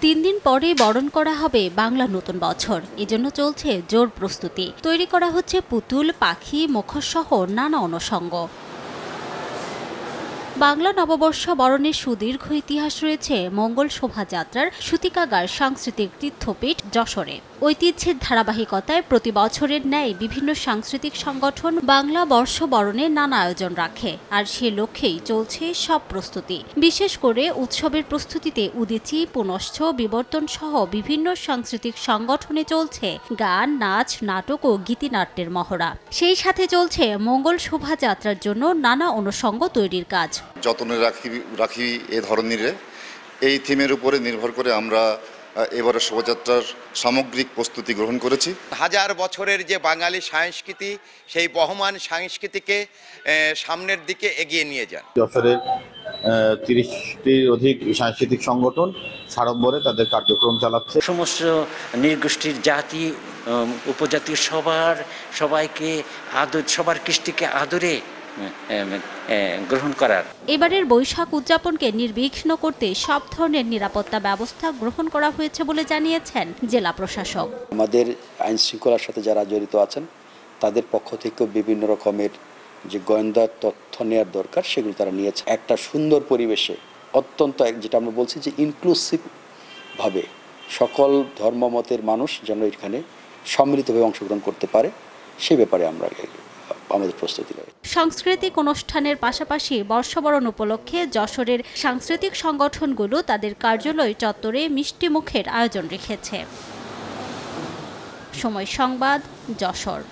3 দিন পরে বরণ করা হবে বাংলা নতুন বছর। এজন্য চলছে জোর প্রস্তুতি। তৈরি করা হচ্ছে পুতুল, পাখি, মুখোশ সহ নানা অনুষঙ্গ। বাংলা নববর্ষ বরণের সুদীর্ঘ ইতিহাস রয়েছে মঙ্গল শোভাযাত্রার সূতিকাগার সাংস্কৃতিক তীর্থপীঠ যশোরে। ঐতিহ্যের ধারাবাহিকতায় প্রতি বছরের ন্যায় বিভিন্ন সাংস্কৃতিক সংগঠন বাংলা বর্ষ বরণে নানা আয়োজন রাখে, আর সে লক্ষ্যেই চলছে সব প্রস্তুতি। বিশেষ করে উৎসবের প্রস্তুতিতে উদীচী, পুনশ্চ, বিবর্তন সহ বিভিন্ন সাংস্কৃতিক সংগঠনে চলছে গান, নাচ, নাটক ও গীতিনাট্যের মহড়া। সেই সাথে চলছে মঙ্গল শোভাযাত্রার জন্য নানা অনুষঙ্গ তৈরির কাজ। যত্নে রাখি এ ধরনের এই থিমের উপরে নির্ভর করে আমরা এবারে শোভাযাত্রার সামগ্রিক প্রস্তুতি গ্রহণ করেছি। হাজার বছরের যে বাঙালি সংস্কৃতি, সেই বহমান সংস্কৃতিকে সামনের দিকে এগিয়ে নিয়ে যান। যশোরের 30টির অধিক সাংস্কৃতিক সংগঠন সাড়ম্বরে তাদের কার্যক্রম চালাচ্ছে। সমস্ত নৃগোষ্ঠীর জাতি উপজাতি সবাইকে সবার কৃষ্টিকে আদরে গ্রহণ করার। এবারের বৈশাখ উদযাপনকে নির্বিঘ্ন করতে সব ধরনের নিরাপত্তা ব্যবস্থা গ্রহণ করা হয়েছে বলে জানিয়েছেন জেলা প্রশাসক। আমাদের আইন শৃঙ্খলার সাথে যারা জড়িত আছেন তাদের পক্ষ থেকেও বিভিন্ন রকমের যে গোয়েন্দা তথ্য নেওয়ার দরকার সেগুলো তারা নিয়েছে। একটা সুন্দর পরিবেশে অত্যন্ত যেটা আমরা বলছি যে ইনক্লুসিভ ভাবে সকল ধর্মমতের মানুষ যেন এখানে সম্মিলিতভাবে অংশগ্রহণ করতে পারে, সেই ব্যাপারে আমরা আমাদের প্রস্তুতি রয়েছে। সাংস্কৃতিক অনুষ্ঠানের পাশাপাশি বর্ষবরণ উপলক্ষে যশোরের সাংস্কৃতিক সংগঠনগুলো তাদের কার্যালয় চত্বরে মিষ্টি মুখের আয়োজন রেখেছে। সময় সংবাদ, যশোর।